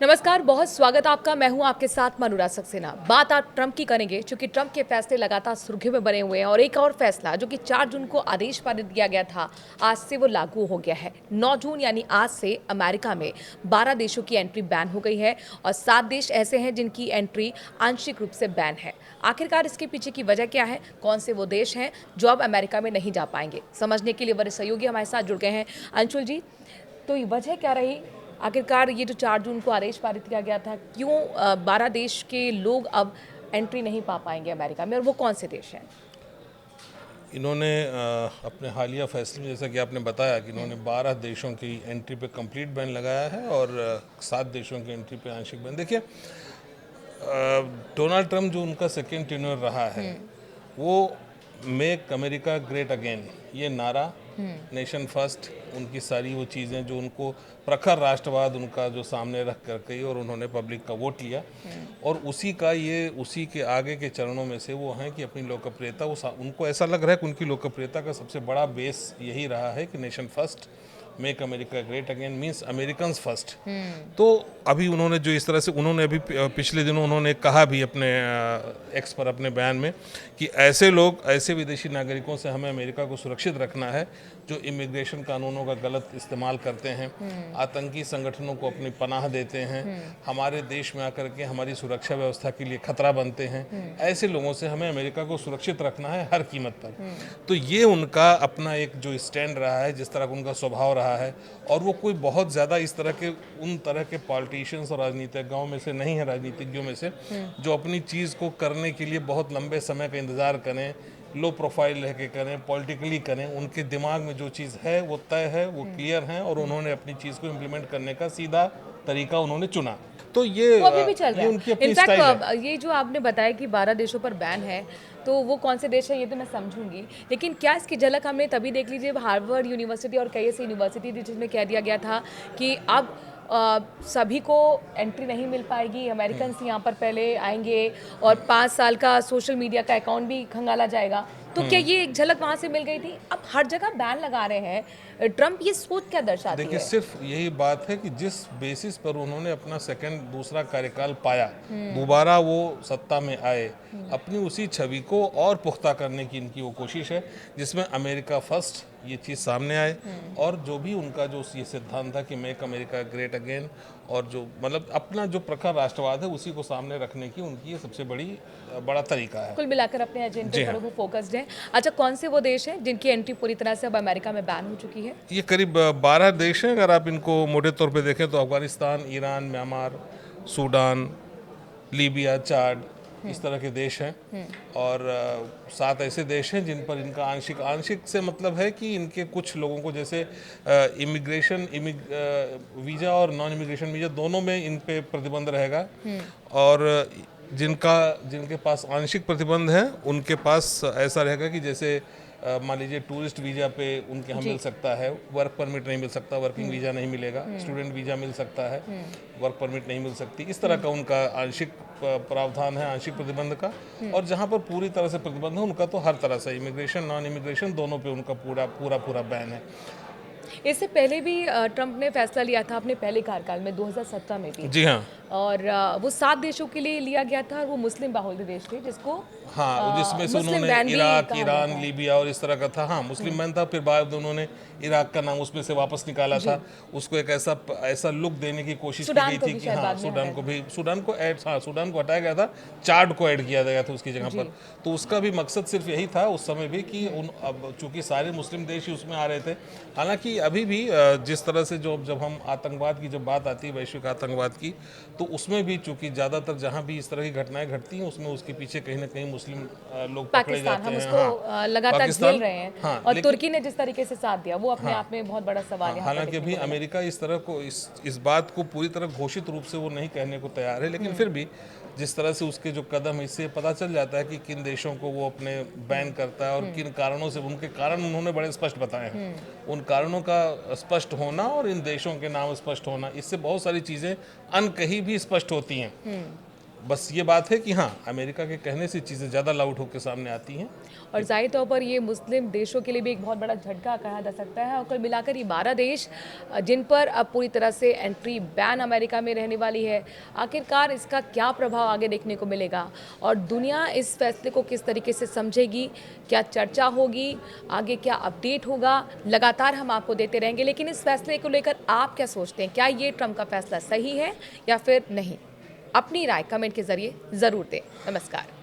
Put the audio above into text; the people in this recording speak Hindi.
नमस्कार, बहुत स्वागत आपका। मैं हूं आपके साथ मनुरा सक्सेना। बात आज ट्रंप की करेंगे, क्योंकि ट्रंप के फैसले लगातार सुर्खियों में बने हुए हैं और एक और फैसला जो कि 4 जून को आदेश पारित किया गया था, आज से वो लागू हो गया है। 9 जून यानी आज से अमेरिका में 12 देशों की एंट्री बैन हो गई है और 7 देश ऐसे हैं जिनकी एंट्री आंशिक रूप से बैन है। आखिरकार इसके पीछे की वजह क्या है? कौन से वो देश हैं जो अब अमेरिका में नहीं जा पाएंगे? समझने के लिए वरिष्ठ सहयोगी हमारे साथ जुड़ गए हैं। अंशुल जी, तो ये वजह क्या रही? आखिरकार ये जो 4 जून को आदेश पारित किया गया था, क्यों 12 देश के लोग अब एंट्री नहीं पा पाएंगे अमेरिका में, और वो कौन से देश हैं? इन्होंने अपने हालिया फैसले में, जैसा कि आपने बताया, कि इन्होंने 12 देशों की एंट्री पे कंप्लीट बैन लगाया है और 7 देशों की एंट्री पे आंशिक बैन। देखिए, डोनाल्ड ट्रंप जो उनका सेकेंड टेन्योर रहा है, वो मेक अमेरिका ग्रेट अगेन, ये नारा, नेशन फर्स्ट, उनकी सारी वो चीज़ें जो उनको प्रखर राष्ट्रवाद उनका जो सामने रख कर गई और उन्होंने पब्लिक का वोट लिया, और उसी के आगे के चरणों में से वो हैं कि अपनी लोकप्रियता, उनको ऐसा लग रहा है कि उनकी लोकप्रियता का सबसे बड़ा बेस यही रहा है कि nation first, make America great again means American first. तो अभी उन्होंने जो इस तरह से उन्होंने अभी पिछले दिनों उन्होंने कहा भी अपने एक्स पर अपने बयान में कि ऐसे विदेशी नागरिकों से हमें अमेरिका को सुरक्षित रखना है जो इमिग्रेशन कानूनों का गलत इस्तेमाल करते हैं, आतंकी संगठनों को अपनी पनाह देते हैं, हमारे देश में आकर के हमारी सुरक्षा व्यवस्था के लिए खतरा बनते हैं। ऐसे लोगों से हमें अमेरिका को सुरक्षित रखना है हर कीमत पर। तो ये उनका अपना एक जो स्टैंड रहा है, जिस तरह का उनका स्वभाव रहा है, और वो कोई बहुत ज़्यादा इस तरह के उन तरह के पॉलिटिशियंस और राजनीतिज्ञों में से नहीं है, राजनीतिज्ञों में से जो अपनी चीज़ को करने के लिए बहुत लंबे समय का इंतज़ार करें, लो प्रोफाइल रह के करें, पॉलिटिकली करें। उनके दिमाग में जो चीज़ है वो तय है, वो क्लियर है, और उन्होंने अपनी चीज़ को इम्प्लीमेंट करने का सीधा तरीका उन्होंने चुना। तो ये वो अभी भी चल रहा ये है। उनकी अपनी स्टाइल है। इनफैक्ट ये जो आपने बताया कि 12 देशों पर बैन है, तो वो कौन से देश है ये तो मैं समझूंगी, लेकिन क्या इसकी झलक हमने तभी देख ली जब हार्वर्ड यूनिवर्सिटी और कई ऐसी यूनिवर्सिटी थी जिसमें कह दिया गया था कि अब सभी को एंट्री नहीं मिल पाएगी, अमेरिकन यहाँ पर पहले आएंगे और 5 साल का सोशल मीडिया का अकाउंट भी खंगाला जाएगा। तो क्या ये एक झलक वहाँ से मिल गई थी? अब हर जगह बैन लगा रहे हैं ट्रंप, ये सोच क्या दर्शाती देखिए, है? सिर्फ यही बात है कि जिस बेसिस पर उन्होंने अपना दूसरा कार्यकाल पाया, दोबारा वो सत्ता में आए, अपनी उसी छवि को और पुख्ता करने की इनकी वो कोशिश है, जिसमें अमेरिका फर्स्ट ये चीज़ सामने आए, और जो भी उनका जो ये सिद्धांत था कि मेक अमेरिका ग्रेट अगेन, और जो मतलब अपना जो प्रखर राष्ट्रवाद है उसी को सामने रखने की उनकी ये सबसे बड़ा तरीका है। कुल मिलाकर अपने एजेंडे पर वो फोकस्ड हैं। अच्छा, कौन से वो देश हैं जिनकी एंट्री पूरी तरह से अब अमेरिका में बैन हो चुकी है? ये करीब 12 देश हैं। अगर आप इनको मोटे तौर पे देखें तो Afghanistan, Iran, Myanmar, Sudan, Libya, Chad, इस तरह के देश हैं, और 7 ऐसे देश हैं जिन पर इनका आंशिक से मतलब है कि इनके कुछ लोगों को, जैसे वीज़ा और नॉन इमिग्रेशन वीज़ा दोनों में इन पे प्रतिबंध रहेगा, और जिनके पास आंशिक प्रतिबंध है उनके पास ऐसा रहेगा कि जैसे मान लीजिए टूरिस्ट वीज़ा पे उनके यहाँ मिल सकता है, वर्क परमिट नहीं मिल सकता, वर्किंग वीज़ा नहीं मिलेगा, स्टूडेंट वीज़ा मिल सकता है, वर्क परमिट नहीं मिल सकती। इस तरह का उनका आंशिक प्रावधान है, आंशिक प्रतिबंध का। और जहाँ पर पूरी तरह से प्रतिबंध है उनका तो हर तरह से, इमिग्रेशन नॉन इमिग्रेशन दोनों पे उनका पूरा बैन है। इससे पहले भी ट्रंप ने फैसला लिया था अपने पहले कार्यकाल में 2017 में भी, जी हाँ। और वो 7 देशों के लिए लिया गया था और वो मुस्लिम बाहुल्य देश थे जिसको हाँ, जिसमें से मुस्लिम उन्होंने बैन भी इराक, कहा ईरान, जाता है। लीबिया और इस तरह का था। हाँ, मुस्लिम बैन था, फिर बाद में उन्होंने इराक का नाम उसमें से वापस निकाला था, उसको एक ऐसा लुक देने की कोशिश की सूडान गई को थी भी कि शायद हाँ, बाद में सूडान को हटाया गया था, चार्ड को ऐड किया गया था उसकी जगह पर। तो उसका भी मकसद सिर्फ यही था उस समय भी कि अब चूंकि सारे मुस्लिम देश ही उसमें आ रहे थे। हालांकि अभी भी जिस तरह से जब हम आतंकवाद की जब बात आती है, वैश्विक आतंकवाद की, तो उसमें भी चूंकि ज़्यादातर जहाँ भी इस तरह की घटनाएं घटती हैं उसमें उसके पीछे कहीं ना कहीं मुस्लिम लोग पकड़े पाकिस्तान जाते हम हैं। उसको हाँ, लगातार झेल रहे हैं, हाँ, और लेकिन तुर्की ने जिस तरीके से साथ दिया वो अपने आप में बहुत बड़ा सवाल हाँ, यहाँ पर हालांकि दिखने अभी को मिला। अमेरिका इस बात को पूरी तरह घोषित रूप से वो नहीं कहने को तैयार है, लेकिन फिर भी जिस तरह से उसके जो कदम है, इससे पता चल जाता है कि किन देशों को वो अपने बैन करता है और किन कारणों से। उनके कारण उन्होंने बड़े स्पष्ट बताए हैं। उन कारणों का स्पष्ट होना और इन देशों के नाम स्पष्ट होना, इससे बहुत सारी चीज़ें अनकही भी स्पष्ट होती हैं। बस ये बात है कि हाँ, अमेरिका के कहने से चीज़ें ज़्यादा लाउड होकर सामने आती हैं। और ज़ाहिर तौर पर ये मुस्लिम देशों के लिए भी एक बहुत बड़ा झटका कहा जा सकता है और कुल मिलाकर ये 12 देश जिन पर अब पूरी तरह से एंट्री बैन अमेरिका में रहने वाली है। आखिरकार इसका क्या प्रभाव आगे देखने को मिलेगा और दुनिया इस फैसले को किस तरीके से समझेगी, क्या चर्चा होगी, आगे क्या अपडेट होगा, लगातार हम आपको देते रहेंगे। लेकिन इस फैसले को लेकर आप क्या सोचते हैं? क्या ये ट्रंप का फैसला सही है या फिर नहीं? अपनी राय कमेंट के जरिए ज़रूर दें। नमस्कार।